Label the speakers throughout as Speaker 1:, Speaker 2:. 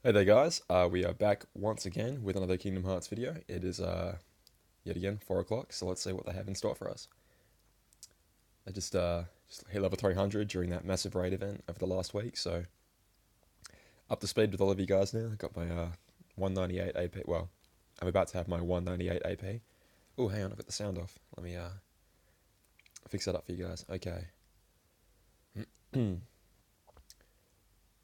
Speaker 1: Hey there guys, we are back once again with another Kingdom Hearts video. It is yet again 4 o'clock, so let's see what they have in store for us. I just hit level 300 during that massive raid event over the last week, so up to speed with all of you guys now. I got my 198 AP, well, I'm about to have my 198 AP. Oh, hang on, I've got the sound off. Let me fix that up for you guys. Okay.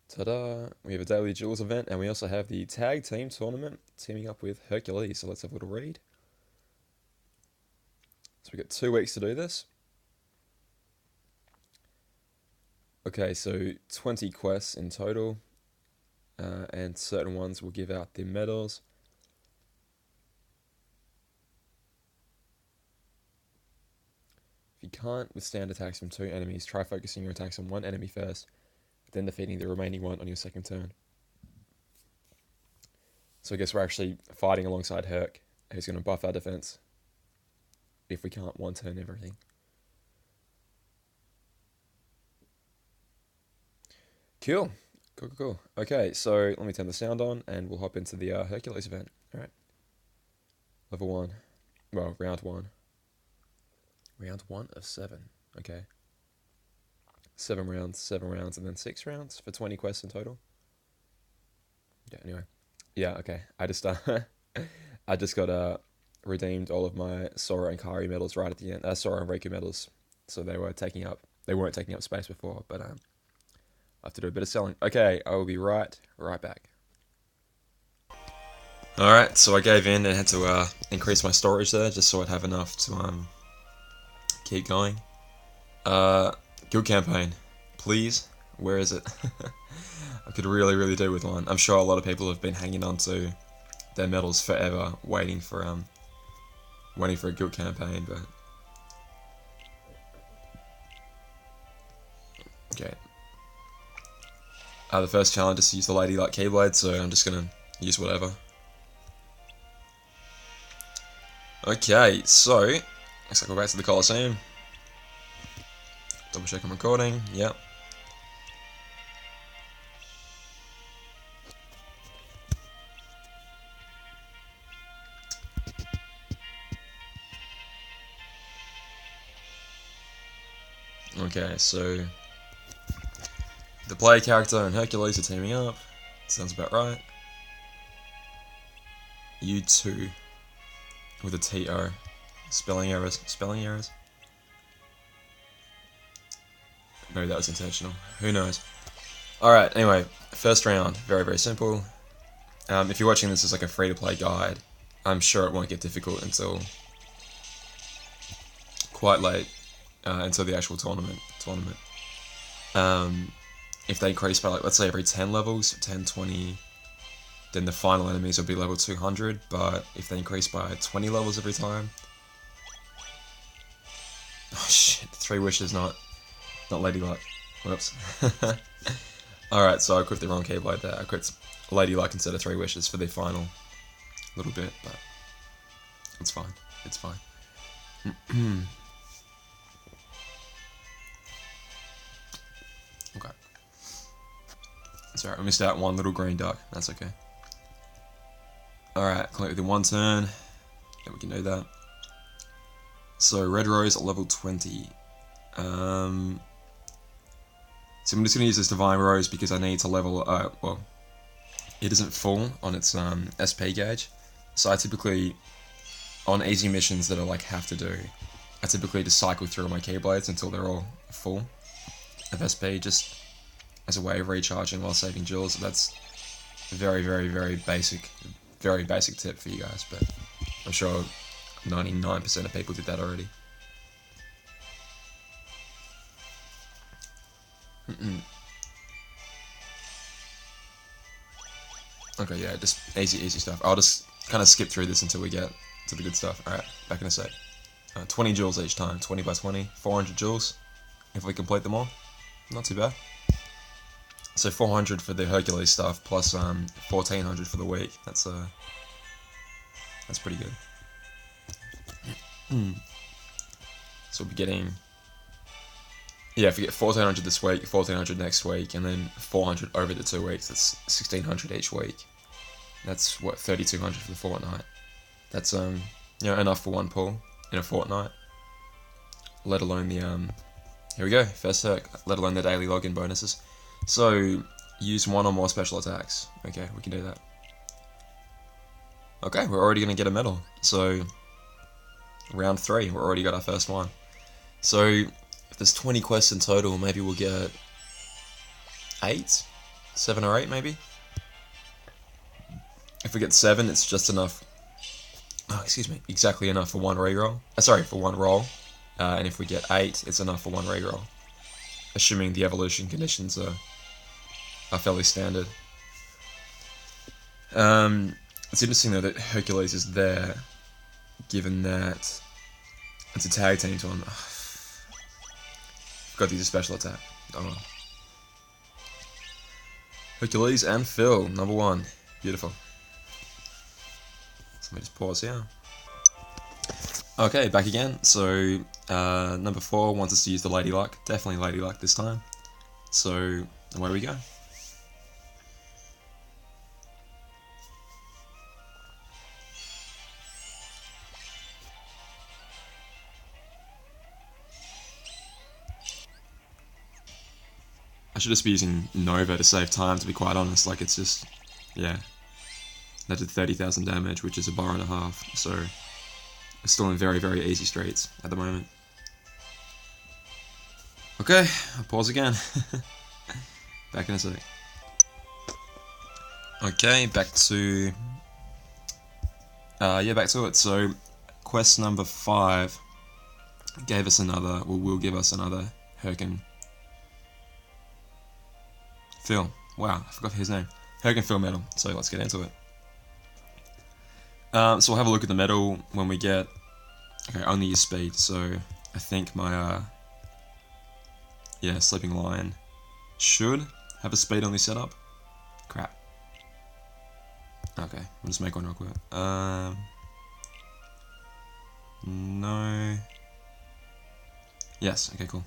Speaker 1: Ta-da! We have a daily duels event, and we also have the tag team tournament teaming up with Hercules. So let's have a little read. So we've got 2 weeks to do this. Okay, so 20 quests in total, and certain ones will give out the medals. If you can't withstand attacks from 2 enemies, try focusing your attacks on 1 enemy first, then defeating the remaining one on your second turn. So I guess we're actually fighting alongside Herc, who's going to buff our defense if we can't one-turn everything. Cool. Cool. Okay, so let me turn the sound on and we'll hop into the Hercules event. Alright. Level 1. Well, round 1. Round 1 of 7. Okay. 7 rounds, and then 6 rounds for 20 quests in total. Yeah, anyway. Yeah, okay. I just got redeemed all of my Sora and Kari medals right at the end. Sora and Riku medals. So they weren't taking up space before, but I have to do a bit of selling. Okay, I will be right back. Alright, so I gave in and had to increase my storage there just so I'd have enough to keep going. Guild campaign, please. Where is it? I could really do with one. I'm sure a lot of people have been hanging on to their medals forever, waiting for a guild campaign, but okay. The first challenge is to use the Lady Luck Keyblade, so I'm just gonna use whatever. Okay, so looks like we're back to the Coliseum. Double check I'm recording. Yep. Okay, so the player character and Hercules are teaming up. Sounds about right. You two with a T-O. Spelling errors. Maybe that was intentional. Who knows? Alright, anyway, first round. Very simple. If you're watching this as like a free-to-play guide, I'm sure it won't get difficult until quite late, until the actual tournament. If they increase by, like, let's say every 10 levels, 10, 20, then the final enemies will be level 200, but if they increase by 20 levels every time... Oh shit, 3 wishes, not Lady Luck. Whoops. Alright, so I equipped the wrong Keyblade there. I equipped Lady Luck instead of 3 wishes for the final little bit, but it's fine. Okay. Sorry, I missed out one little green duck. That's okay. Alright, collect within 1 turn. Yeah, we can do that. So, Red Rose at level 20. So I'm just going to use this Divine Rose because I need to level... well, it isn't full on its SP gauge. So I typically, on easy missions that I like have to do, I typically just cycle through my Keyblades until they're all full of SP, just as a way of recharging while saving jewels. That's a very basic tip for you guys, but I'm sure 99% of people did that already. Okay, yeah, just easy stuff. I'll just kind of skip through this until we get to the good stuff. Alright, back in a sec. 20 jewels each time, 20 by 20, 400 jewels, if we complete them all. Not too bad. So 400 for the Hercules stuff, plus 1400 for the week. That's pretty good. So we'll be getting Yeah, if we get 1400 this week, 1400 next week, and then 400 over the 2 weeks, that's 1600 each week. That's what, 3200 for the fortnight. That's enough for one pull in a fortnight. Let alone the here we go, first Herc, let alone the daily login bonuses. So use one or more special attacks. Okay, we can do that. Okay, we're already gonna get a medal. So round 3, we've already got our first one. So if there's 20 quests in total, maybe we'll get 8? 7 or 8 maybe? If we get 7, it's just enough. Oh, excuse me, exactly enough for one reroll. For one roll. And if we get 8, it's enough for one reroll. Assuming the evolution conditions are fairly standard. It's interesting though that Hercules is there, given that it's a tag team to him. Forgot to use a special attack. Oh. Hercules and Phil, number 1. Beautiful. So let me just pause here. Okay, back again. So number 4 wants us to use the Lady Luck. Definitely Lady Luck this time. So away we go. I should just be using Nova to save time, to be quite honest. Like, it's just, yeah. That did 30,000 damage, which is a bar and a half. So it's still in very, very easy streets at the moment. Okay, I'll pause again. Back in a sec. Okay, back to it. So quest number 5 gave us another, will give us another Herc Phil. Wow, I forgot his name. Herc and Phil medal. So let's get into it. So we'll have a look at the medal when we get. Okay, only use speed. So I think my Sleeping Lion should have a speed only setup. Crap. Okay, we'll just make one real quick. No. Yes. Okay. Cool.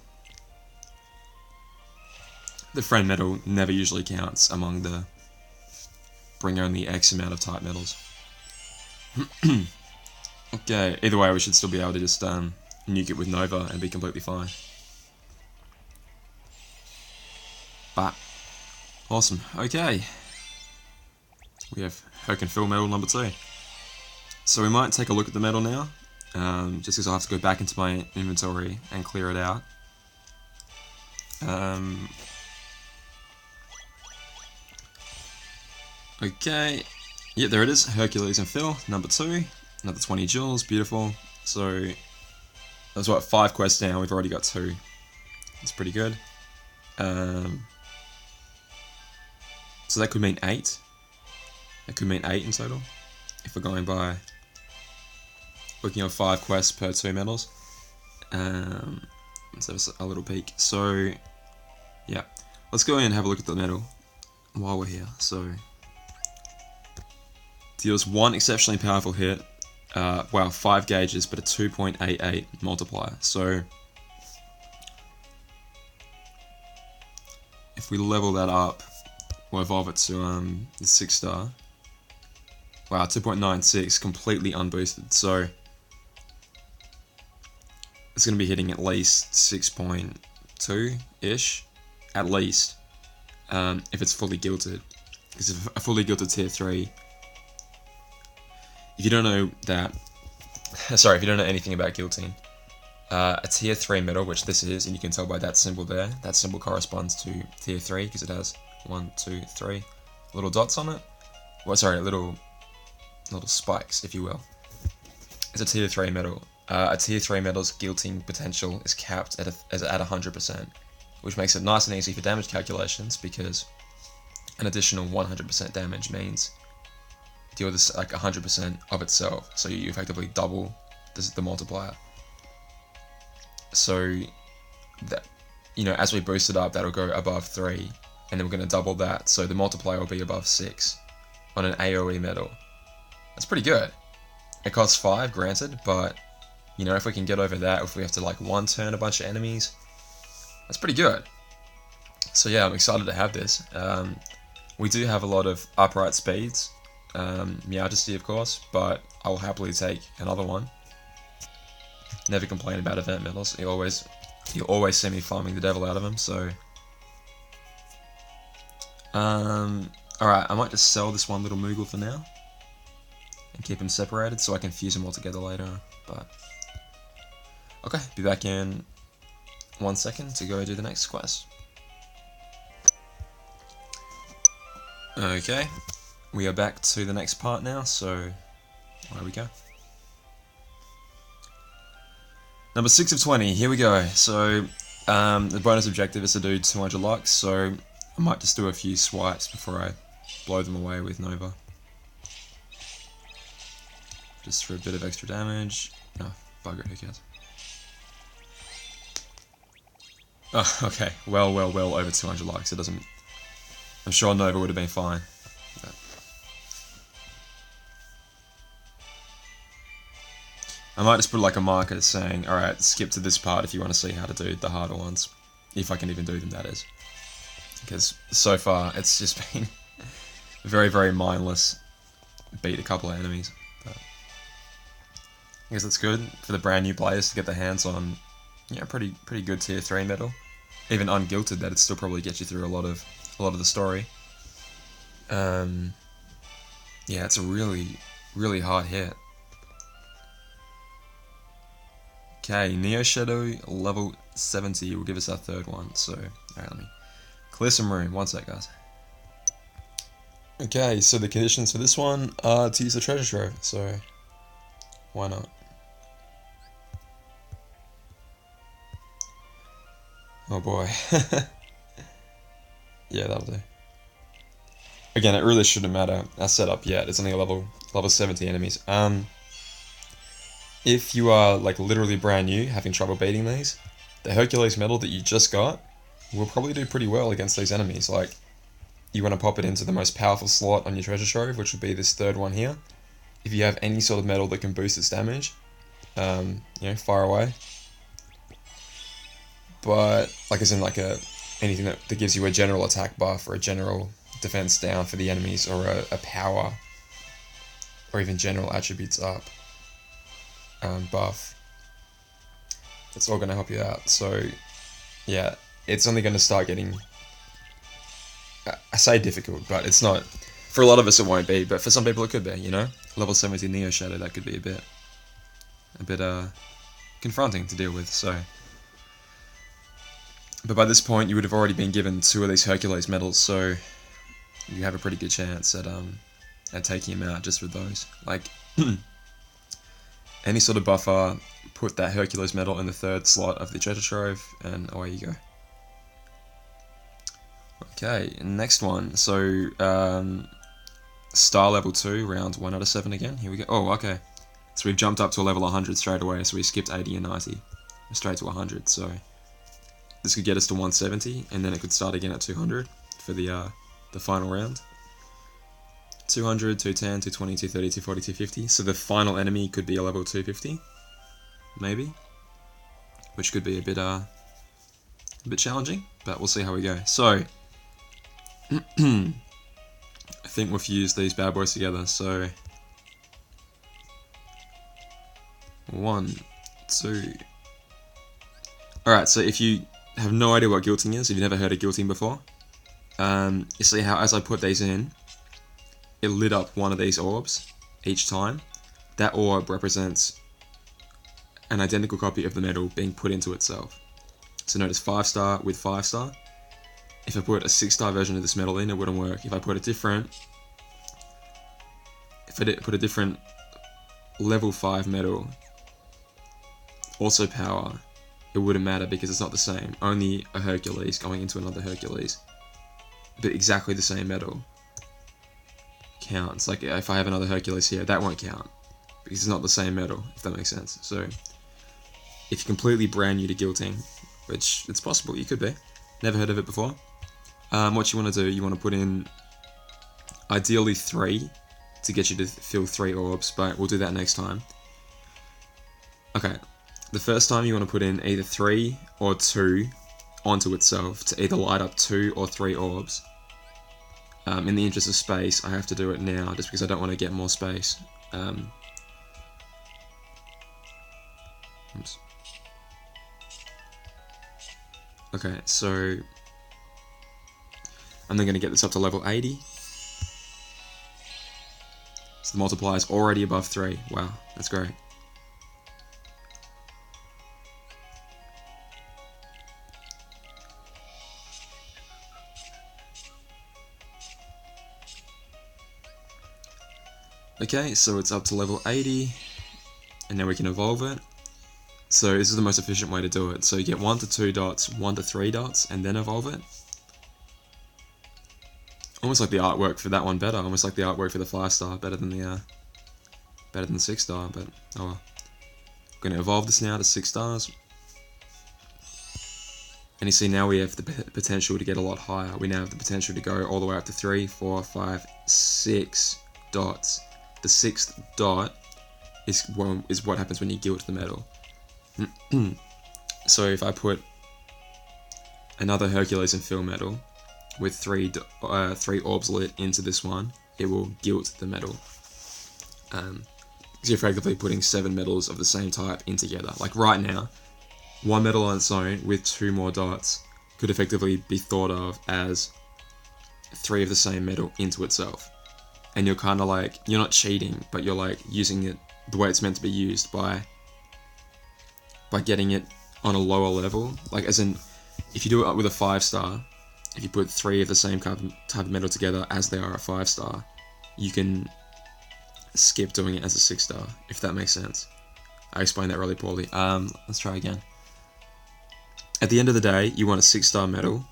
Speaker 1: The friend medal never usually counts among the bring only X amount of type medals. Okay, either way we should still be able to just nuke it with Nova and be completely fine. But, awesome, okay. We have Herc and Phil medal number 2. So we might take a look at the medal now, just because I have to go back into my inventory and clear it out. Okay, yeah, there it is, Hercules and Phil, number 2, another 20 joules, beautiful. So, that's what, 5 quests down, we've already got 2. That's pretty good. So that could mean 8. That could mean 8 in total, if we're going by looking at 5 quests per 2 medals. Let's have a little peek. So, yeah, let's go in and have a look at the medal while we're here. So, deals 1 exceptionally powerful hit, 5 gauges, but a 2.88 multiplier. So if we level that up, we'll evolve it to the 6-star. Wow, 2.96, completely unboosted. So it's going to be hitting at least 6.2-ish, at least, if it's fully gilded. Because if a fully gilded tier 3, if you don't know that, if you don't know anything about guillotine, a tier 3 medal, which this is, and you can tell by that symbol there, that symbol corresponds to tier 3 because it has 1, 2, 3 little dots on it. Well, sorry, little spikes, if you will. It's a tier 3 medal. A tier 3 medal's guillotine potential is capped at 100%, which makes it nice and easy for damage calculations because an additional 100% damage means deal this like 100% of itself, so you effectively double the multiplier. So that, as we boost it up, that'll go above 3, and then we're going to double that, so the multiplier will be above 6 on an AoE medal. That's pretty good. It costs 5, granted, but if we can get over that, if we have to like 1-turn a bunch of enemies, That's pretty good. So yeah, I'm excited to have this. We do have a lot of upright speeds, Majesty of course, but I will happily take another one. Never complain about event medals. You always see me farming the devil out of them. So, alright, I might just sell this one little Moogle for now and keep them separated so I can fuse them all together later. But okay, be back in 1 second to go do the next quest. Okay, we are back to the next part now, so there we go. Number 6 of 20, here we go. So, the bonus objective is to do 200 lux, so I might just do a few swipes before I blow them away with Nova. Just for a bit of extra damage. No, bugger it, who cares? Oh, okay, well over 200 lux, it doesn't... I'm sure Nova would have been fine. But I might just put like a marker saying, alright, skip to this part if you want to see how to do the harder ones. If I can even do them, that is. Because so far, it's just been very mindless. Beat a couple of enemies. But I guess that's good for the brand new players to get their hands on, yeah, pretty good tier 3 medal. Even ungilted, that it still probably gets you through a lot of the story. Yeah, it's a really hard hit. Okay, Neo Shadow level 70 will give us our third one. So, alright, let me clear some room. 1 sec, guys. Okay, so the conditions for this one are to use the treasure trove. So, why not? Oh boy. Yeah, that'll do. Again, it really shouldn't matter our setup yet. It's only a level 70 enemies. If you are like literally brand new, having trouble beating these, the Hercules medal that you just got will probably do pretty well against these enemies. Like, you want to pop it into the most powerful slot on your treasure trove, which would be this third one here. If you have any sort of medal that can boost its damage, you know, fire away. But like as in like anything that gives you a general attack buff or a general defense down for the enemies, or a power or even general attributes up buff, that's all going to help you out. So yeah, it's only going to start getting, I say difficult, but it's not. For a lot of us it won't be, but for some people it could be, you know? Level 70 Neo Shadow, that could be a bit confronting to deal with, so. But by this point, you would have already been given 2 of these Hercules medals, so you have a pretty good chance at taking him out just with those. Like, any sort of buffer, put that Hercules medal in the 3rd slot of the treasure trove, and away you go. Okay, next one. So, star level 2, round 1 out of 7 again. Here we go. Oh, okay. So we've jumped up to a level 100 straight away, so we skipped 80 and 90. Straight to 100, so this could get us to 170, and then it could start again at 200 for the final round. 200, 210, 220, 230, 240, 250. So the final enemy could be a level 250, maybe, which could be a bit challenging, but we'll see how we go. So I think we'll fuse these bad boys together. So 1, 2. Alright, so if you have no idea what guilting is, if you've never heard of guilting before, you see how as I put these in, it lit up one of these orbs each time. That orb represents an identical copy of the medal being put into itself. So notice 5-star with 5-star. If I put a 6-star version of this medal in, it wouldn't work. If I put a different level 5 medal, also power, it wouldn't matter because it's not the same. Only a Hercules going into another Hercules, but exactly the same medal counts. Like if I have another Hercules here, that won't count because it's not the same medal, if that makes sense. So if you're completely brand new to guilting, which it's possible you could be, never heard of it before, what you want to do, you want to put in ideally 3 to get you to fill 3 orbs, but we'll do that next time. Okay, the first time you want to put in either 3 or 2 onto itself to either light up 2 or 3 orbs. In the interest of space, I have to do it now just because I don't want to get more space. Oops. Okay, so I'm then going to get this up to level 80. So the multiplier is already above 3. Wow, that's great. Okay, so it's up to level 80, and now we can evolve it. So this is the most efficient way to do it. So you get 1 to 2 dots, 1 to 3 dots, and then evolve it. Almost like the artwork for that one better. Almost like the artwork for the 5-star better than the 6-star. But oh well. I'm gonna evolve this now to 6 stars. And you see now we have the potential to get a lot higher. We now have the potential to go all the way up to 3, 4, 5, 6 dots. The 6th dot is what happens when you gilt the metal. So if I put another Hercules and fill metal with 3 orbs lit into this one, it will gilt the metal. So you're effectively putting 7 metals of the same type in together. Like right now, 1 metal on its own with 2 more dots could effectively be thought of as 3 of the same metal into itself. And you're kind of like, you're not cheating, but you're like using it the way it's meant to be used by getting it on a lower level. Like as in, if you do it with a 5-star, if you put 3 of the same type of metal together as they are a 5-star, you can skip doing it as a 6-star, if that makes sense. I explained that really poorly. Let's try again. At the end of the day, you want a 6-star metal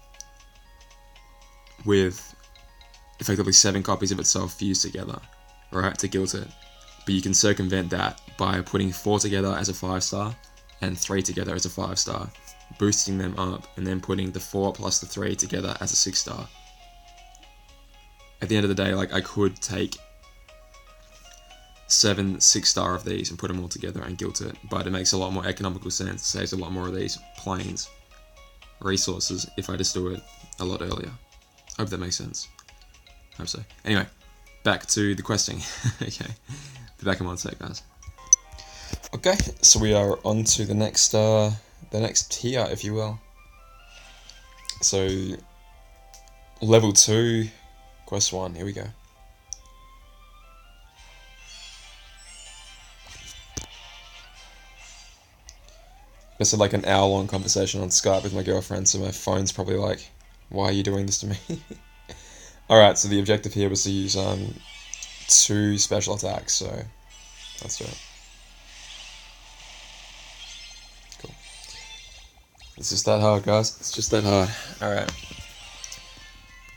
Speaker 1: with effectively 7 copies of itself fused together, right, to gilt it. But you can circumvent that by putting 4 together as a 5-star and 3 together as a 5-star, boosting them up, and then putting the 4 plus the 3 together as a 6-star. At the end of the day, like I could take 7 6-star of these and put them all together and gilt it, but it makes a lot more economical sense, saves a lot more of these planes resources if I just do it a lot earlier. I hope that makes sense. I hope so. Anyway, back to the questing. Okay, be back in 1 sec, guys. Okay, so we are on to the next tier, if you will. So, level 2, quest 1, here we go. This is like an hour-long conversation on Skype with my girlfriend, so my phone's probably like, why are you doing this to me? Alright, so the objective here was to use 2 special attacks, so let's do it. Cool. It's just that hard, guys. It's just that hard. Alright.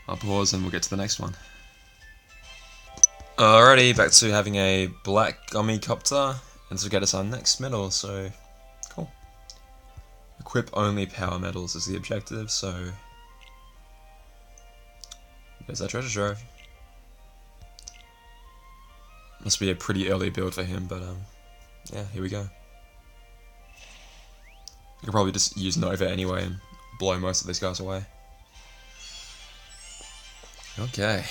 Speaker 1: I'll pause and we'll get to the next one. Alrighty, back to having a black gummy copter, and to get us our next medal, so cool. Equip only power medals is the objective, so there's that treasure trove. Must be a pretty early build for him, but yeah, here we go. I could probably just use Nova anyway and blow most of these guys away. Okay.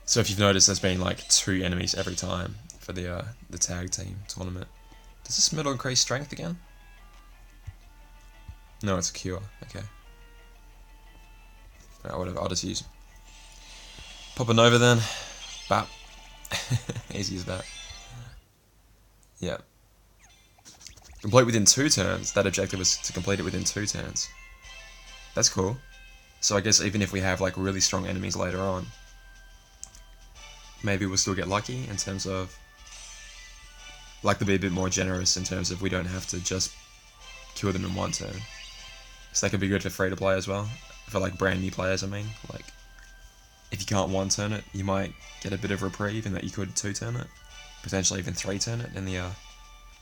Speaker 1: So if you've noticed, there's been like 2 enemies every time for the tag team tournament. Does this medal increase strength again? No, it's a cure. Okay. Alright, whatever, I'll just use pop a Nova then. Bap. Easy as that. Yeah. Complete within 2 turns. That objective is to complete it within 2 turns. That's cool. So I guess even if we have like really strong enemies later on, maybe we'll still get lucky in terms of, like to be a bit more generous in terms of we don't have to just kill them in 1 turn. So that could be good for free to play as well. For like brand new players, I mean. Like, if you can't 1 turn it, you might get a bit of reprieve in that you could 2 turn it. Potentially even 3 turn it in the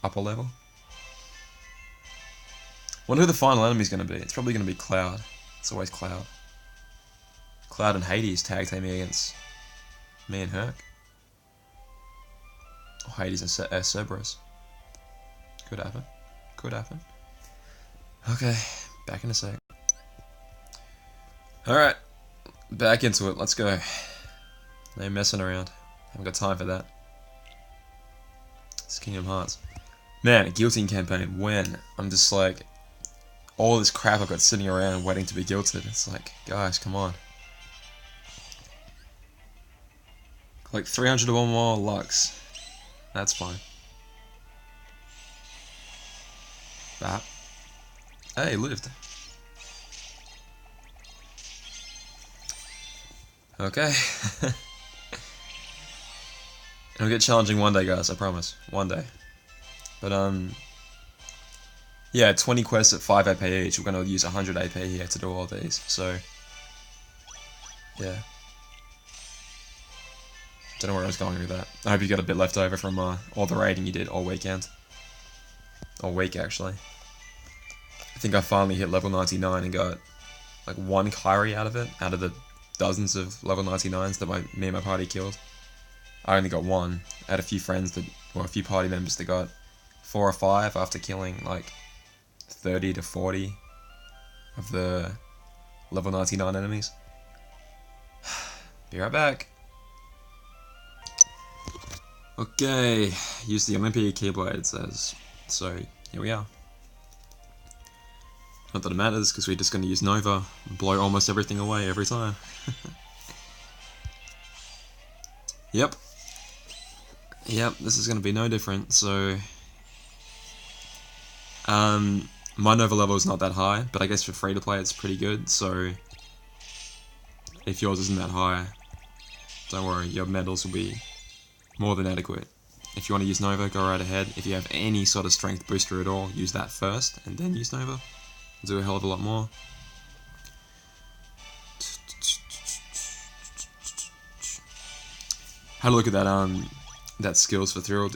Speaker 1: upper level. Wonder who the final enemy's going to be. It's probably going to be Cloud. It's always Cloud. Cloud and Hades tag team me against me and Herc. Or Hades and Cerberus. Could happen. Could happen. Okay, back in a sec. Alright, back into it, let's go. No messing around. Haven't got time for that. It's Kingdom Hearts. Man, a guillotine campaign, when? I'm just like, all this crap I've got sitting around waiting to be guilted. It's like, guys, come on. Like 300 or more Lux. That's fine. Bap. Hey, lived. Okay. It'll get challenging one day, guys, I promise. One day. But, yeah, 20 quests at 5 AP each. We're going to use 100 AP here to do all these, so... Yeah. Don't know where I was going with that. I hope you got a bit left over from all the raiding you did all weekend. All week, actually. I think I finally hit level 99 and got, like, one Kyrie out of it, out of the dozens of level 99s that me and my party killed. I only got one. I had a few friends that, or a few party members that got 4 or 5 after killing like 30 to 40 of the level 99 enemies. Be right back. Okay, use the Olympia Keyblades as, so here we are. Not that it matters, because we're just going to use Nova and blow almost everything away every time. Yep. Yep, this is going to be no different, so... my Nova level is not that high, but I guess for free to play it's pretty good, so... If yours isn't that high, don't worry, your medals will be more than adequate. If you want to use Nova, go right ahead. If you have any sort of strength booster at all, use that first, and then use Nova. It'll do a hell of a lot more. Had a look at that that skills to thrill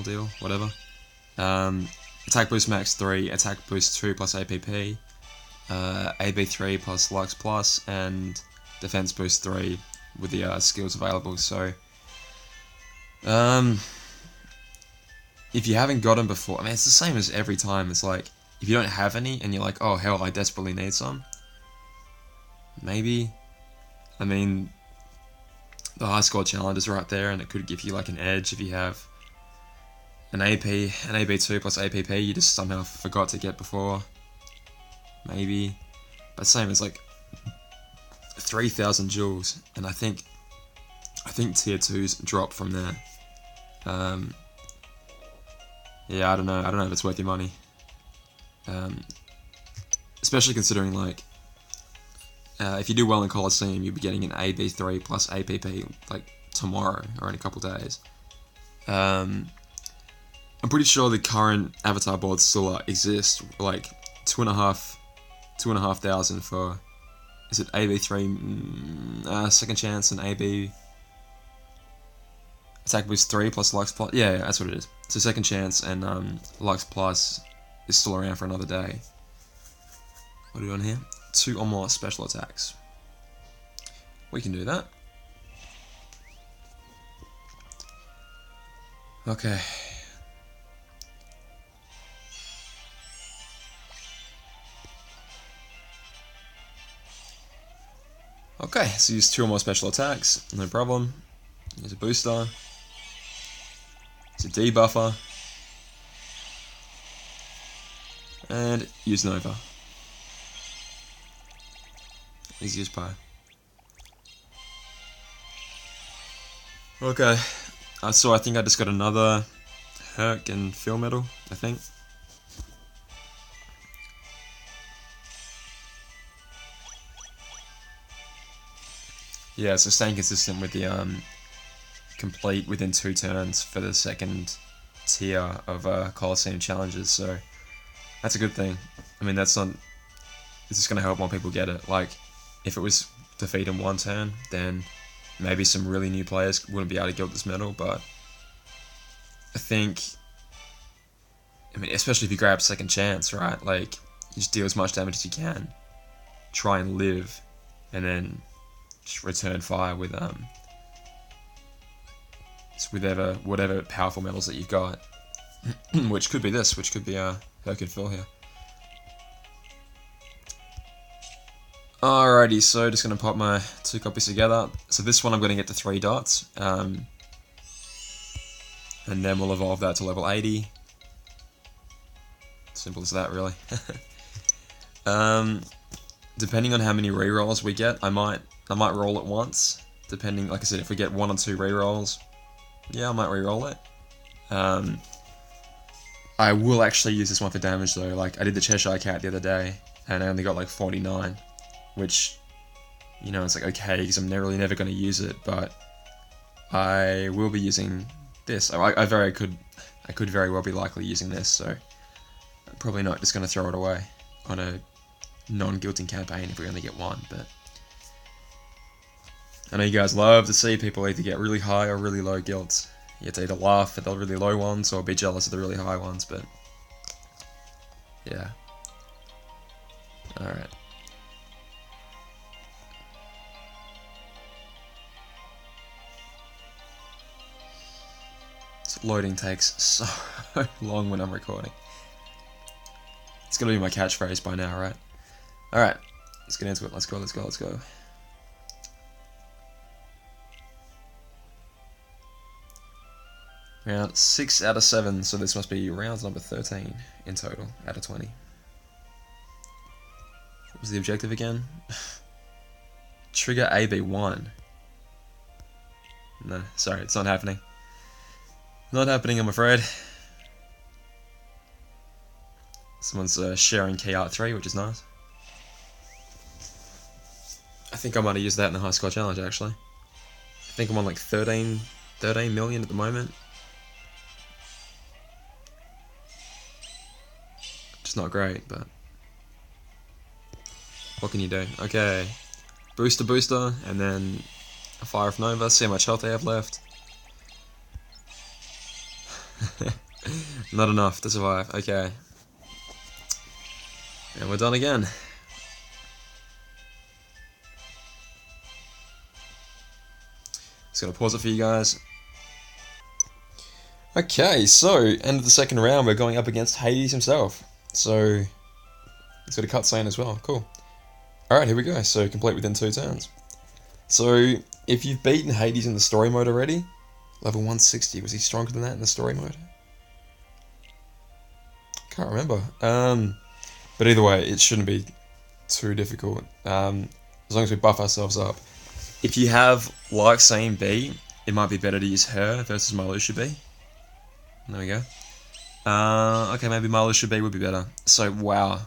Speaker 1: deal, whatever. Attack boost max 3, attack boost 2 plus APP, AB 3 plus Lux plus, and defense boost 3 with the skills available. So, if you haven't got them before, I mean, it's the same as every time. It's like, if you don't have any and you're like, oh hell, I desperately need some, maybe. I mean, the high score challenge is right there, and it could give you like an edge if you have an AB2 plus APP you just somehow forgot to get before. Maybe. But same as like 3,000 jewels, and I think tier 2s drop from there. Yeah, I don't know if it's worth your money. Especially considering, like, if you do well in Coliseum, you'll be getting an AB3 plus APP like tomorrow or in a couple days. I'm pretty sure the current avatar boards still exist, like 2,500 for, is it AB3 second chance and AB attack boost 3 plus Lux plus, yeah, that's what it is. So second chance and Lux plus is still around for another day. What are we doing here? 2 or more special attacks. We can do that. Okay. Okay, so use 2 or more special attacks, no problem. Use a booster. Use a debuffer. And use Nova. Easy as pie. Okay, so I think I just got another Herc and Phil medal, I think. Yeah, so staying consistent with the complete within 2 turns for the second tier of Coliseum challenges, so that's a good thing. I mean, it's just going to help more people get it. Like, if it was defeat in 1 turn, then maybe some really new players wouldn't be able to get this medal, but I think, I mean, especially if you grab second chance, right? Like, you just deal as much damage as you can, try and live, and then just return fire with whatever powerful medals that you've got, which could be this, which could be Hercules fill here. Alrighty, so just going to pop my 2 copies together. So this one I'm going to get to 3 dots. And then we'll evolve that to level 80. Simple as that, really. Depending on how many rerolls we get, I might roll it once. Depending, like I said, if we get 1 or 2 rerolls, yeah, I might reroll it. I will actually use this one for damage though. Like I did the Cheshire Cat the other day, and I only got like 49, which, you know, it's like okay because I'm really never going to use it, but I will be using this. I could very well be likely using this, so I'm probably not just going to throw it away on a non-guilting campaign if we only get 1. But I know you guys love to see people either get really high or really low guilts. You have to either laugh at the really low ones or be jealous of the really high ones, but yeah. Alright. This loading takes so long when I'm recording. It's gonna be my catchphrase by now, right? Alright, let's get into it. Let's go. Round 6 out of 7, so this must be round number 13 in total, out of 20. What was the objective again? Trigger AB1. No, sorry, it's not happening. Not happening, I'm afraid. Someone's sharing key art 3, which is nice. I think I might have used that in the high score challenge, actually. I think I'm on like 13 million at the moment. It's not great, but what can you do? Okay, booster, and then a Fire of Nova. See how much health I have left. Not enough to survive. Okay, and we're done again. Just gonna pause it for you guys. Okay, so end of the second round, we're going up against Hades himself. So he's got a cutscene as well. Cool. Alright, here we go. So complete within 2 turns. So if you've beaten Hades in the story mode already, level 160, was he stronger than that in the story mode? Can't remember. But either way, it shouldn't be too difficult. As long as we buff ourselves up. If you have Larxene B, it might be better to use her versus Marluxia B. There we go. Okay, maybe Marluxia B would be better. So, wow.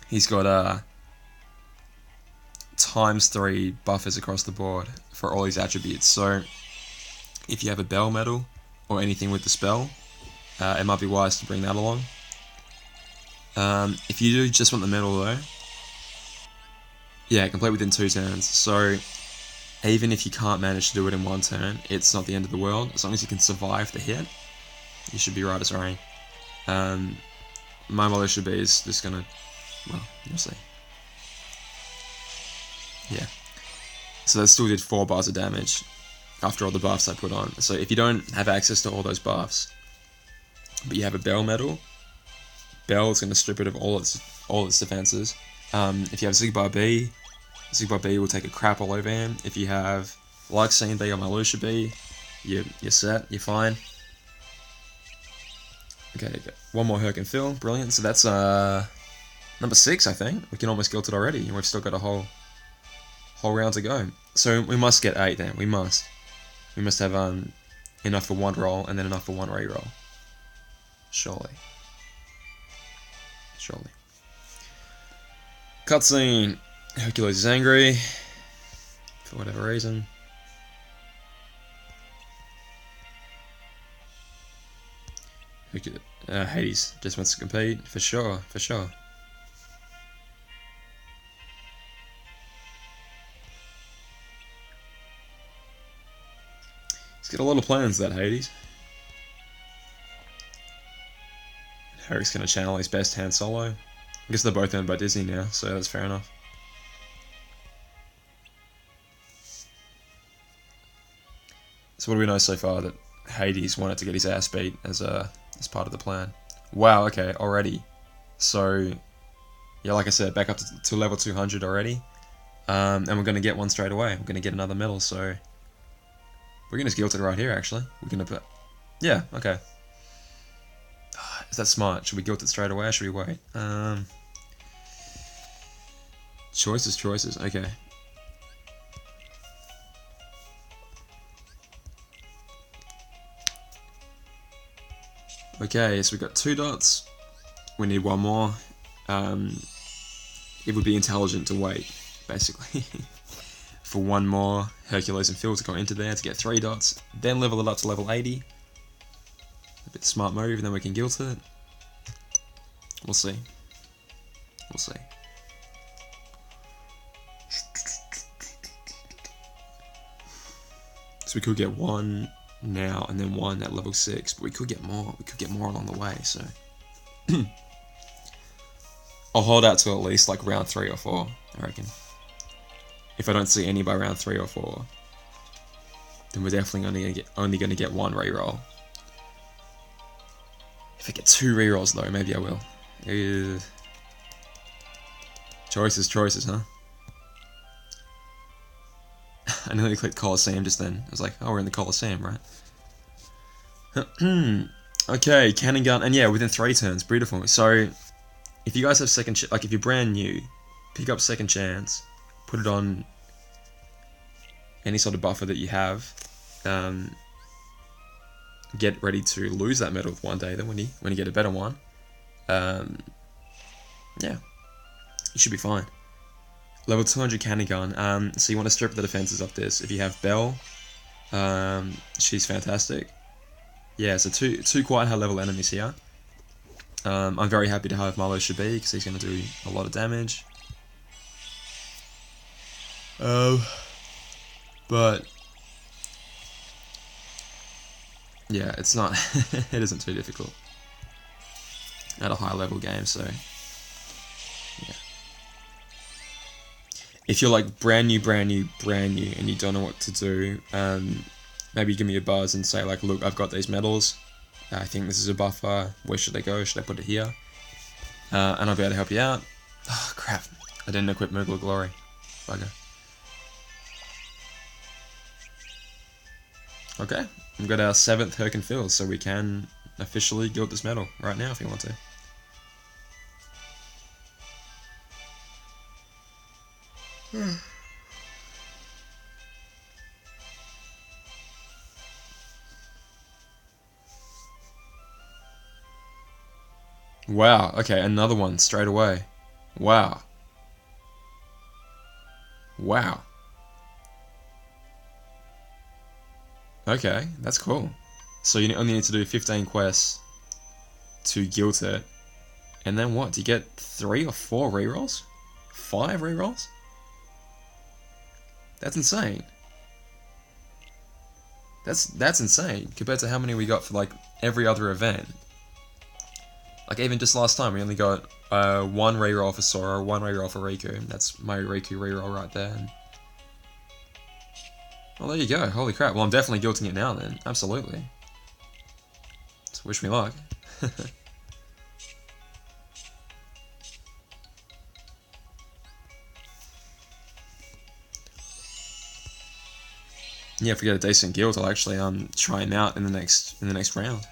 Speaker 1: He's got ×3 buffers across the board for all his attributes. So, if you have a Bell Medal or anything with the spell, it might be wise to bring that along. If you do just want the medal though, yeah, complete within 2 turns. So, even if you can't manage to do it in 1 turn, it's not the end of the world. As long as you can survive the hit, you should be right as rain. My Marluxia B is just gonna, well, you'll see. Yeah. So that still did 4 bars of damage after all the buffs I put on. So if you don't have access to all those buffs, but you have a Bell Medal, Bell is gonna strip it of all its defenses. If you have Zigbar B will take a crap all over him. If you have Larxene B or Marluxia B, you're set, you're fine. Okay, one more Herc and Fill, brilliant. So that's number 6, I think. We can almost guilt it already, and we've still got a whole round to go. So we must get 8 then. We must have enough for 1 roll and then enough for 1 reroll. Surely. Cutscene. Hercules is angry for whatever reason. Hades just wants to compete, for sure. He's got a lot of plans, that Hades. Herc's gonna channel his best Han Solo. I guess they're both owned by Disney now, so that's fair enough. So what do we know so far? That Hades wanted to get his ass beat as part of the plan. Wow, okay, already. So, yeah, like I said, back up to level 200 already. And we're going to get one straight away. We're going to get another medal, so... We're going to guilt it right here, actually. We're going to put... Yeah, okay. Is that smart? Should we guilt it straight away or should we wait? Choices, okay. Okay, so we've got 2 dots. We need one more. It would be intelligent to wait, basically, for one more Hercules and Phil to go into there to get 3 dots, then level it up to level 80. A bit smart move, and then we can guilt it. We'll see. We'll see. So we could get 1 now, and then 1 at level 6, but we could get more. We could get more along the way, so... I'll hold out to at least like round 3 or 4, I reckon. If I don't see any by round 3 or 4, then we're definitely only gonna get 1 reroll. If I get 2 rerolls though, maybe I will. Choices, huh? I nearly clicked Coliseum just then. I was like, oh, we're in the Coliseum, right? Okay, cannon gun, and yeah, within 3 turns, beautiful. So, if you guys have like if you're brand new, pick up second chance, put it on any sort of buffer that you have. Get ready to lose that medal one day. Then when you get a better one, yeah, you should be fine. Level 200 cannon gun. So you want to strip the defenses off this. If you have Belle, she's fantastic. Yeah, so two quite high level enemies here. I'm very happy to have Marlo should be because he's going to do a lot of damage. But yeah, it's not. It isn't too difficult at a high level game. So yeah, if you're like brand new, and you don't know what to do, maybe give me a buzz and say like, look, I've got these medals. I think this is a buffer. Where should I go? Should I put it here? And I'll be able to help you out. Oh, crap. I didn't equip Moogle Glory. Bugger. Okay. We've got our 7th Herc and Phil, so we can officially guild this medal right now if you want to. Wow, okay, another one straight away. Wow. Wow. Okay, that's cool. So you only need to do 15 quests to guilt it. And then what? Do you get 3 or 4 rerolls? 5 rerolls? That's insane. That's insane compared to how many we got for like every other event. Like even just last time, we only got 1 reroll for Sora, 1 reroll for Riku. That's my Riku reroll right there. Well, there you go. Holy crap. Well, I'm definitely guilting it now then. Absolutely. So wish me luck. Yeah, if we get a decent guild, I'll actually try him out in the next round.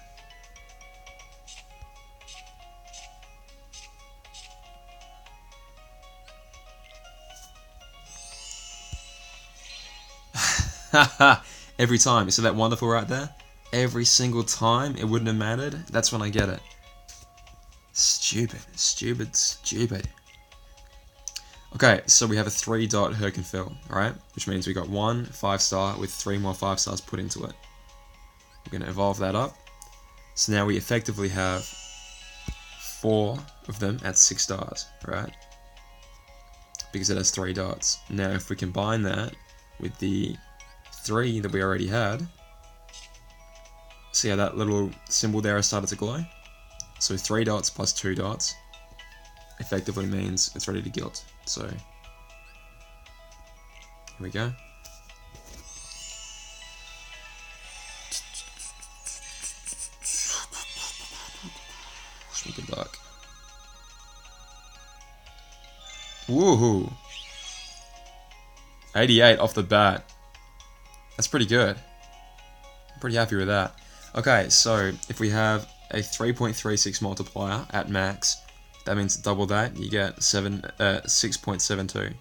Speaker 1: Every time. You see that wonderful right there? Every single time it wouldn't have mattered. That's when I get it. Stupid. Okay, so we have a 3-dot Herc and Phil, alright? Which means we got 1 5-star with 3 more 5-stars put into it. We're going to evolve that up. So now we effectively have 4 of them at 6 stars, right? Because it has 3 dots. Now if we combine that with the 3 that we already had, see how that little symbol there has started to glow? So 3 dots plus 2 dots effectively means it's ready to guild. So here we go. Good luck. Woohoo! 88 off the bat. That's pretty good. I'm pretty happy with that. Okay, so if we have a 3.36 multiplier at max, that means double that, you get 6.72.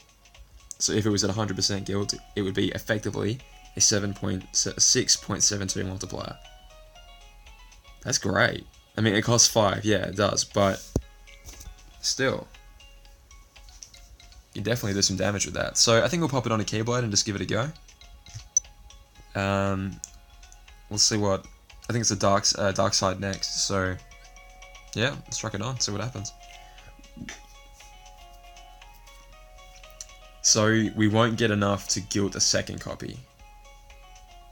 Speaker 1: So if it was at 100% guild, it would be effectively a 6.72 multiplier. That's great. I mean, it costs 5, yeah, it does, but still, you definitely do some damage with that. So I think we'll pop it on a Keyblade and just give it a go. We'll see what, I think it's a dark side next, so yeah, let's track it on, see what happens. So we won't get enough to guild a second copy.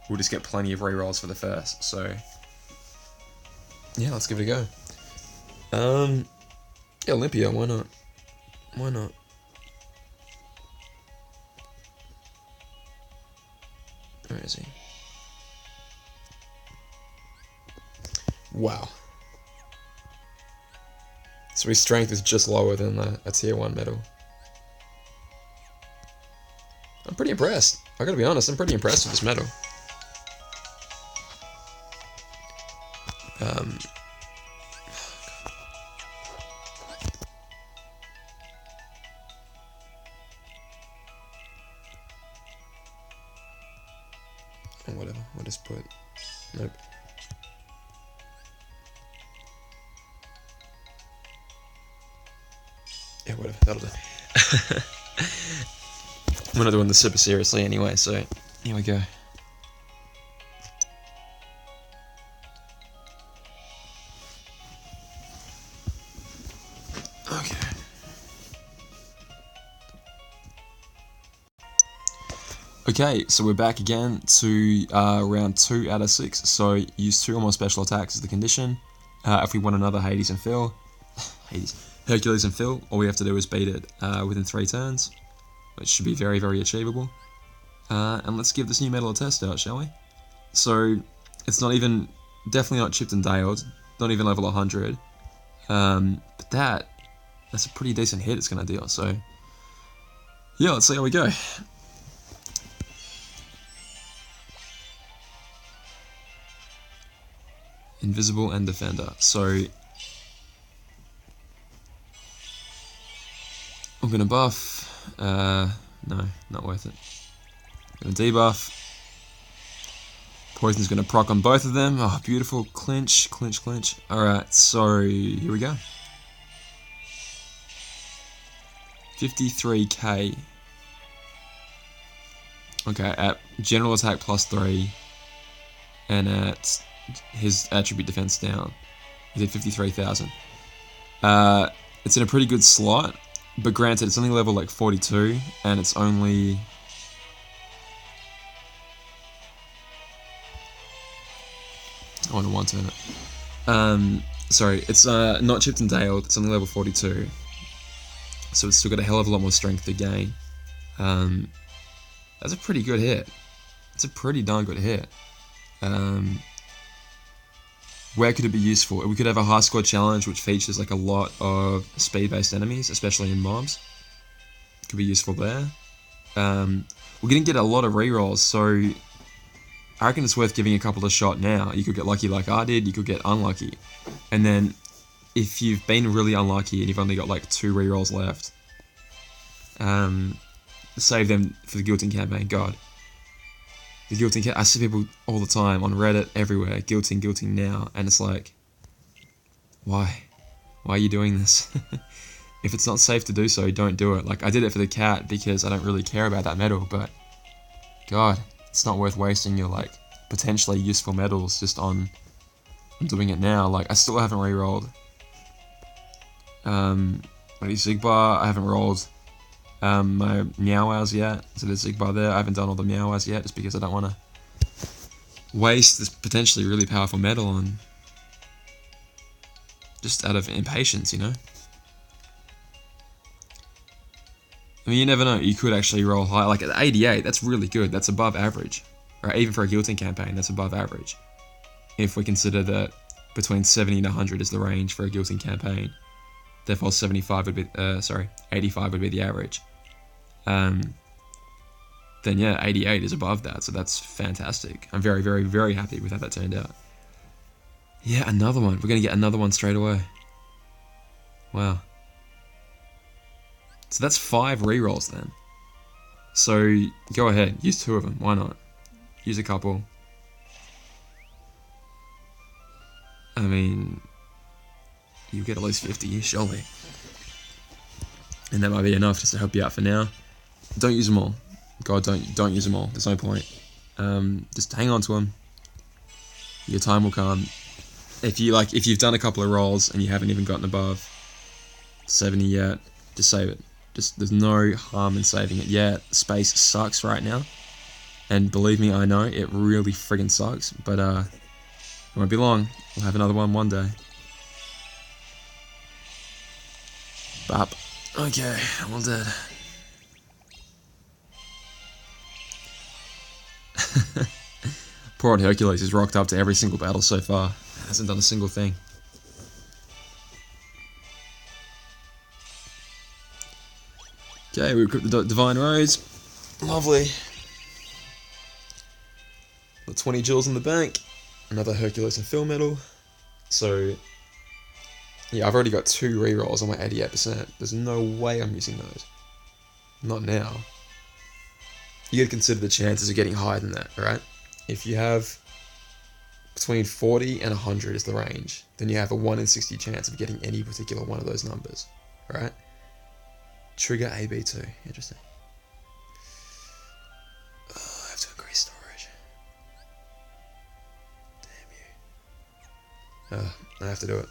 Speaker 1: We'll just get plenty of rerolls for the first, so yeah, let's give it a go. Yeah, Olympia, why not? Why not? Where is he? Wow. So his strength is just lower than a tier 1 medal. I'm pretty impressed. I gotta be honest, I'm pretty impressed with this medal. Oh, whatever, we'll just put, nope. Yeah, whatever, that'll do. We're not doing this super seriously anyway, so here we go. Okay. Okay, so we're back again to round 2 out of 6. So use 2 or more special attacks as the condition. If we want another Hades and Phil, Hercules and Phil, all we have to do is beat it within 3 turns, which should be very, very achievable. And let's give this new medal a test out, shall we? So it's not even, definitely not chipped and daled, not even level 100. But that's a pretty decent hit it's going to deal, so yeah, let's see how we go. Invisible and Defender. So I'm going to buff. No, not worth it. I'm going to debuff. Poison's going to proc on both of them. Oh, beautiful. Clinch, clinch, clinch. Alright, so here we go. 53k. Okay, at general attack +3 and at his attribute defense down, he did 53,000. It's in a pretty good slot, but granted, it's only level like 42, and it's only... I want to one-turn it. Sorry, it's not chipped and daled, it's only level 42. So it's still got a hell of a lot more strength to gain. That's a pretty good hit. It's a pretty darn good hit. Where could it be useful? We could have a high score challenge which features like a lot of speed-based enemies, especially in mobs. Could be useful there. We're going to get a lot of rerolls, so I reckon it's worth giving a couple a shot now. You could get lucky like I did, you could get unlucky. And then if you've been really unlucky and you've only got like 2 rerolls left, save them for the guilting campaign. God. The guilting, I see people all the time on Reddit, everywhere, guilting now, and it's like, why? Why are you doing this? If it's not safe to do so, don't do it. Like, I did it for the cat because I don't really care about that medal, but God, it's not worth wasting your, like, potentially useful medals just on doing it now. Like, I still haven't re-rolled. Zigbar, I haven't rolled my Meow-Wows yet, so there's Zigbar there. I haven't done all the Meow-Wows yet, just because I don't want to waste this potentially really powerful medal on just out of impatience, you know? I mean, you never know, you could actually roll high. Like at 88, that's really good, that's above average. Or even for a guilting campaign, that's above average. If we consider that between 70 and 100 is the range for a guillotine campaign. Therefore, 85 would be the average. Then yeah, 88 is above that, so that's fantastic. I'm very, very, very happy with how that turned out. Yeah, another one. We're going to get another one straight away. Wow. So that's 5 rerolls then. So go ahead, use 2 of them. Why not? Use a couple. I mean, you get at least 50, surely. And that might be enough just to help you out for now. Don't use them all. God, don't use them all. There's no point. Just hang on to them. Your time will come. If you've done a couple of rolls and you haven't even gotten above 70 yet, just save it. There's no harm in saving it. Yeah, space sucks right now, and believe me, I know it really friggin' sucks. But it won't be long. We'll have another one day. Bop. Okay, I'm all dead. Poor old Hercules has rocked up to every single battle so far. Hasn't done a single thing. Okay, we equipped the Divine Rose. Lovely. Got 20 jewels in the bank. Another Hercules and Phil medal. So, yeah, I've already got 2 rerolls on my 88%. There's no way I'm using those. Not now. You gotta consider the chances of getting higher than that, right? If you have between 40 and 100 is the range, then you have a 1 in 60 chance of getting any particular one of those numbers, right? Trigger AB2, interesting. Oh, I have to increase storage. Damn you. I have to do it.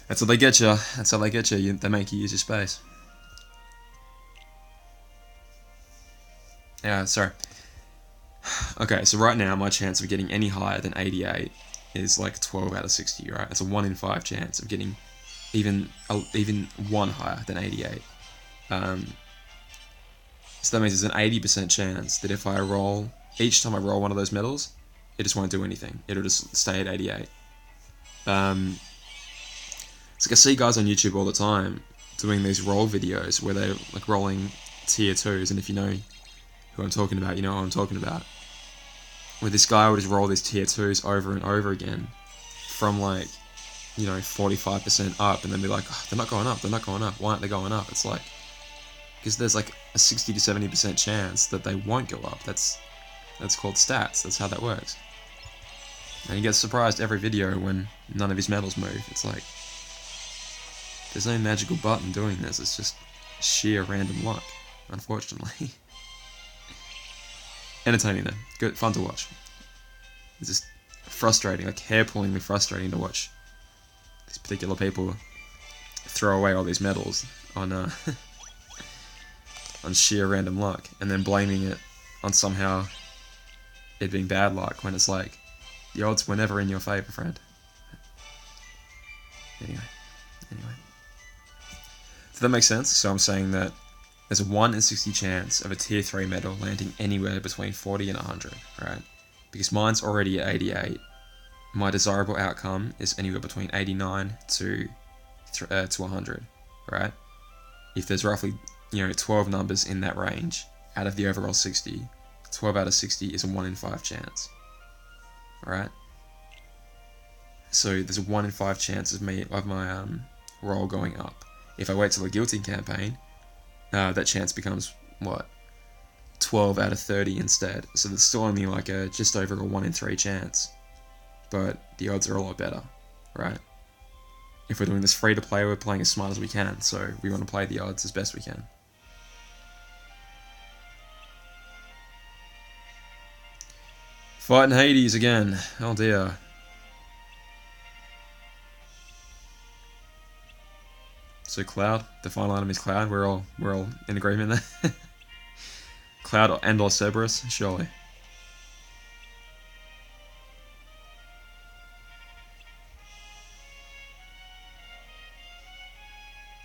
Speaker 1: That's how they get you. That's how they get you. They make you use your space. Yeah, sorry. Okay, so right now my chance of getting any higher than 88 is like 12 out of 60, right? It's a 1 in 5 chance of getting even 1 higher than 88. So that means there's an 80% chance that if I roll, each time I roll one of those medals, it just won't do anything. It'll just stay at 88. It's like I see guys on YouTube all the time doing these roll videos where they're like rolling tier 2s, and if you know who I'm talking about, you know what I'm talking about. Where this guy would just roll these tier 2s over and over again from like, 45% up, and then be like, oh, they're not going up, why aren't they going up? It's like, because there's like a 60 to 70% chance that they won't go up. That's called stats, that's how that works. And he gets surprised every video when none of his medals move. It's like, there's no magical button doing this, it's just sheer random luck, unfortunately. Entertaining though, good, fun to watch. It's just frustrating, like hair-pullingly frustrating to watch these particular people throw away all these medals on on sheer random luck, and then blaming it on somehow it being bad luck when it's like the odds were never in your favour, friend. Anyway. Does that make sense? So I'm saying that there's a 1 in 60 chance of a tier 3 medal landing anywhere between 40 and 100, right? Because mine's already at 88. My desirable outcome is anywhere between 89 to 100, right? If there's roughly, 12 numbers in that range out of the overall 60, 12 out of 60 is a 1 in 5 chance, alright? So there's a 1 in 5 chance of my roll going up. If I wait till the guillotine campaign, that chance becomes, 12 out of 30 instead. So there's still only like just over a 1 in 3 chance. But the odds are a lot better, right? If we're doing this free to play, we're playing as smart as we can, so we want to play the odds as best we can. Fighting Hades again. Oh dear. So Cloud, the final item is Cloud. We're all in agreement there. Cloud and or Cerberus, surely.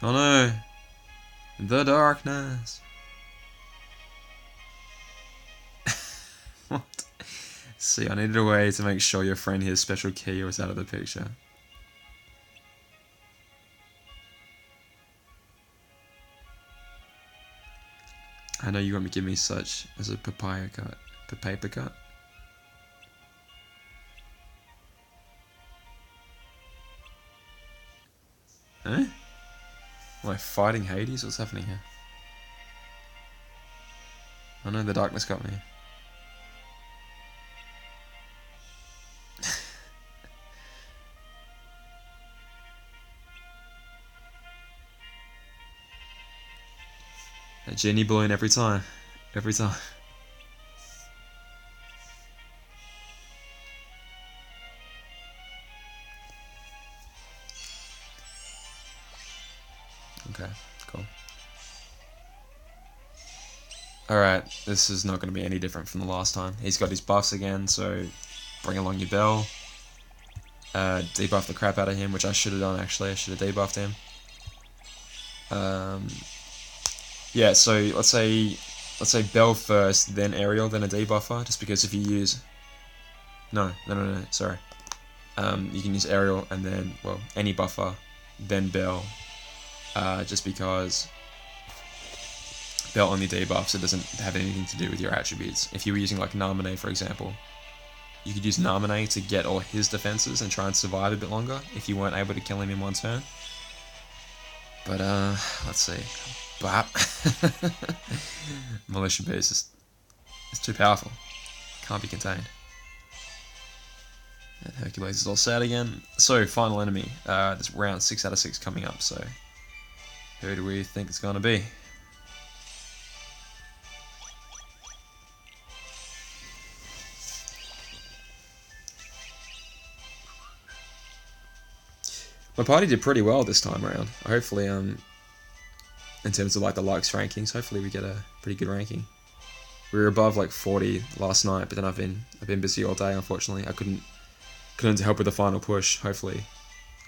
Speaker 1: Oh no, the darkness. What? See, I needed a way to make sure your friend here's special key was out of the picture. I know you want me to give me such as a papaya cut. Paper cut? Eh? Am I fighting Hades? What's happening here? Oh no, the darkness got me. A genie balloon every time. Every time. Okay, cool. Alright, this is not going to be any different from the last time. He's got his buffs again, so bring along your bell. Debuff the crap out of him, which I should have done actually. I should have debuffed him. Yeah, so let's say bell first, then aerial, then a debuffer, just because if you use... No, sorry. You can use aerial and then, well, any buffer, then bell, just because bell only debuffs, it doesn't have anything to do with your attributes. If you were using like Naminé, for example, you could use Naminé to get all his defenses and try and survive a bit longer if you weren't able to kill him in one turn. But let's see. Bap. Militia Beast is too powerful. Can't be contained. And Hercules is all sad again. So, final enemy. This round 6 out of 6 coming up, so who do we think it's gonna be? My party did pretty well this time around. Hopefully, in terms of like the likes rankings, hopefully we get a pretty good ranking. We were above like 40 last night, but then I've been busy all day. Unfortunately, I couldn't help with the final push. Hopefully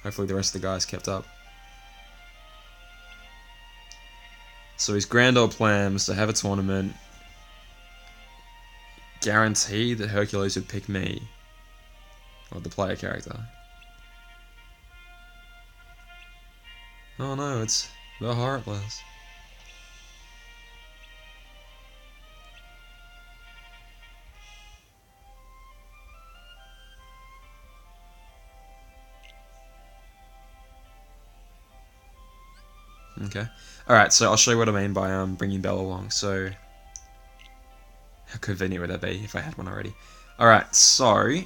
Speaker 1: the rest of the guys kept up. So his grand old plan was to have a tournament, guarantee that Hercules would pick me, or the player character. Oh no, it's the Heartless. Okay. Alright, so I'll show you what I mean by bringing Belle along. So, how convenient would that be if I had one already? Alright, so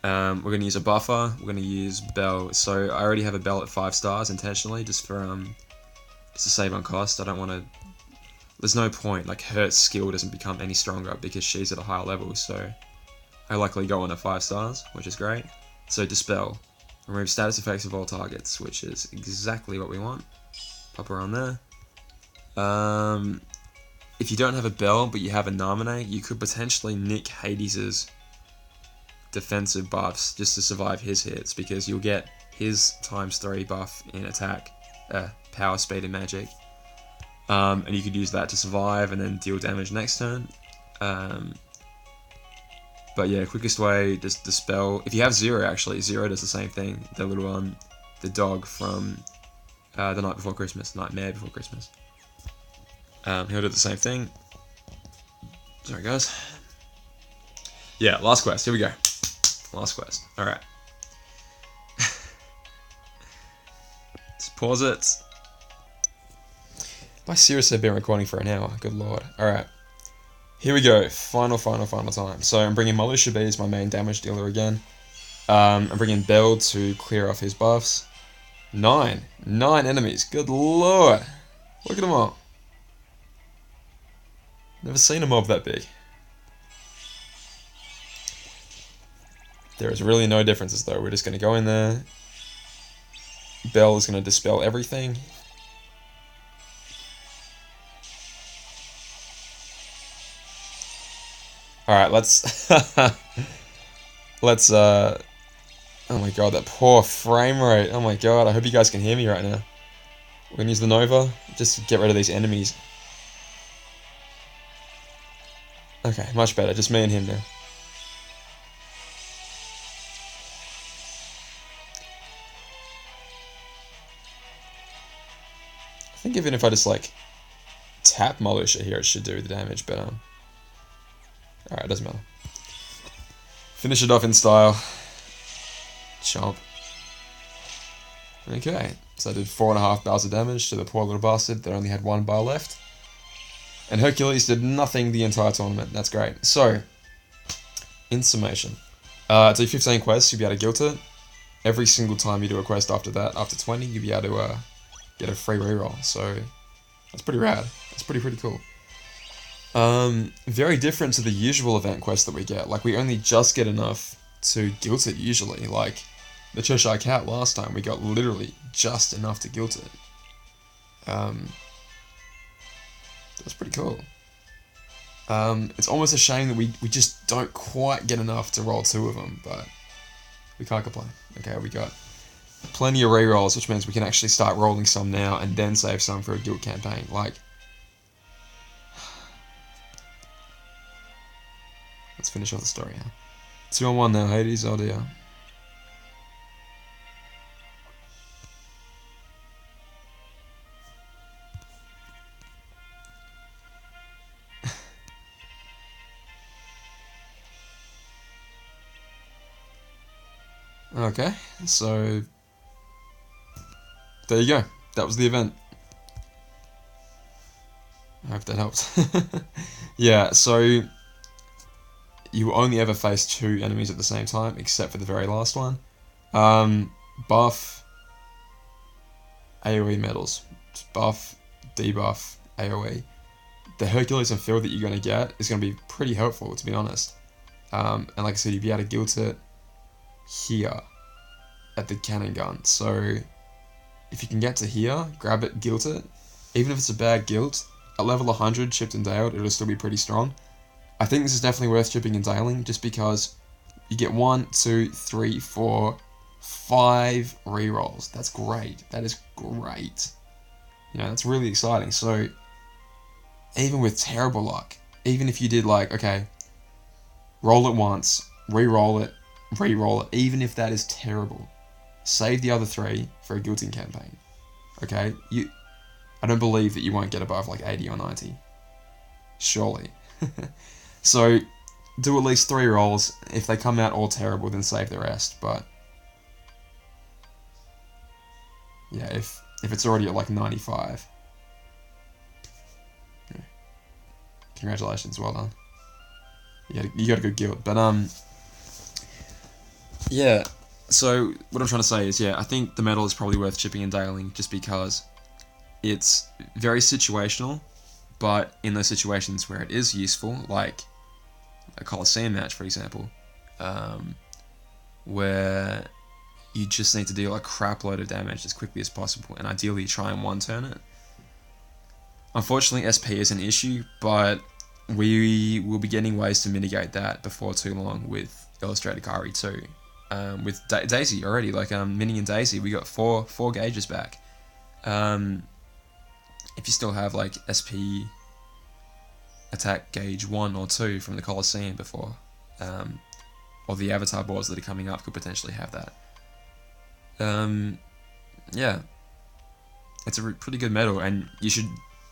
Speaker 1: we're going to use a buffer. We're going to use Belle. So I already have a Belle at 5 stars intentionally, just to save on cost. I don't want to. There's no point. Like her skill doesn't become any stronger because she's at a higher level. So I likely go on at 5 stars, which is great. So dispel, remove status effects of all targets, which is exactly what we want. Pop her on there. If you don't have a Belle but you have a Naminé, you could potentially nick Hades's defensive buffs just to survive his hits, because you'll get his ×3 buff in attack, power, speed, and magic, and you could use that to survive and then deal damage next turn. But yeah, quickest way, just dispel. If you have Zero, actually, Zero does the same thing. The little the dog from The Night Before Christmas, Nightmare Before Christmas. He'll do the same thing. Sorry guys. Yeah, last quest, here we go. Last quest. Alright. Just pause it. I seriously have been recording for an hour. Good lord. Alright. Here we go. Final time. So I'm bringing Militia B as my main damage dealer again. I'm bringing Belle to clear off his buffs. 9 enemies. Good lord. Look at them all. Never seen a mob that big. There is really no differences though. We're just going to go in there. Belle is going to dispel everything. Alright, let's... let's, oh my god, that poor frame rate. Oh my god, I hope you guys can hear me right now. We're going to use the Nova, just to get rid of these enemies. Okay, much better. Just me and him now. I think even if I just like tap Molusha here, it should do the damage, but alright, it doesn't matter. Finish it off in style. Chomp. Okay, so I did 4.5 bars of damage to the poor little bastard that only had 1 bar left. And Hercules did nothing the entire tournament. That's great. So, in summation, do 15 quests, you'll be able to guilt it. Every single time you do a quest after that, after 20, you'll be able to get a free reroll. So, that's pretty rad. That's pretty cool. Very different to the usual event quest that we get. Like, we only just get enough to guilt it usually. Like, the Cheshire Cat last time, we got literally just enough to guilt it. That's pretty cool. It's almost a shame that we just don't quite get enough to roll 2 of them, but we can't complain. Okay, we got plenty of rerolls, which means we can actually start rolling some now and then save some for a guild campaign. Like, let's finish off the story now. 2-on-1 now, Hades. Oh dear. Okay, so there you go. That was the event. I hope that helps. Yeah, so you only ever face 2 enemies at the same time, except for the very last one. Buff, AoE medals. Buff, debuff, AoE. The Hercules and field that you're going to get is going to be pretty helpful, to be honest. And like I said, you'll be able to guilt it here at the cannon gun. So if you can get to here, grab it, guilt it. Even if it's a bad guilt, at level 100 chipped and daled, it'll still be pretty strong. I think this is definitely worth chipping and daling just because you get 1, 2, 3, 4, 5 rerolls. That's great. That is great. You know, that's really exciting. So even with terrible luck, even if you did like, okay, roll it once, re-roll it, even if that is terrible, save the other 3 for a guilting campaign. Okay, I don't believe that you won't get above like 80 or 90. Surely. So do at least 3 rolls. If they come out all terrible, then save the rest. But yeah, if it's already at like 95, yeah. Congratulations, well done. You got a good guild. But yeah. So what I'm trying to say is, yeah, I think the medal is probably worth chipping and daling just because it's very situational, but in those situations where it is useful, like a Colosseum match, for example, where you just need to deal a crap load of damage as quickly as possible, and ideally try and one-turn it. Unfortunately, SP is an issue, but we will be getting ways to mitigate that before too long with Illustrated Kari 2. With Daisy already, like Minnie and Daisy, we got four gauges back. If you still have like SP attack gauge 1 or 2 from the Colosseum before, or the avatar boards that are coming up could potentially have that. Yeah, it's a pretty good medal, and you're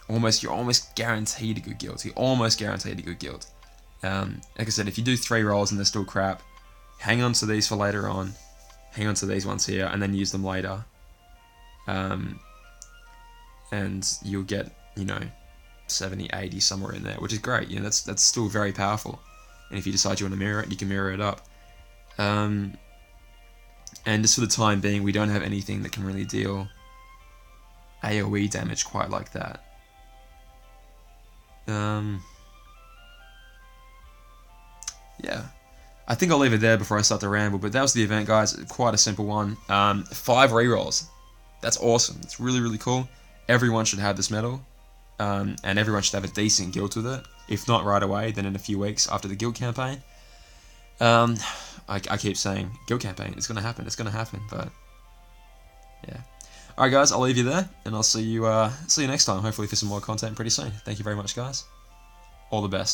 Speaker 1: almost guaranteed a good guild. You're almost guaranteed a good guild. Like I said, if you do 3 rolls and they're still crap, hang on to these for later on. Hang on to these ones here, and then use them later. And you'll get, 70, 80, somewhere in there, which is great. That's still very powerful. And if you decide you want to mirror it, you can mirror it up. And just for the time being, we don't have anything that can really deal AoE damage quite like that. Yeah. I think I'll leave it there before I start to ramble, but that was the event, guys. Quite a simple one. 5 rerolls. That's awesome. It's really, really cool. Everyone should have this medal, and everyone should have a decent guild with it. If not right away, then in a few weeks after the guild campaign. I keep saying guild campaign. It's gonna happen. It's gonna happen. But yeah. All right, guys. I'll leave you there, and I'll see you next time. Hopefully for some more content pretty soon. Thank you very much, guys. All the best.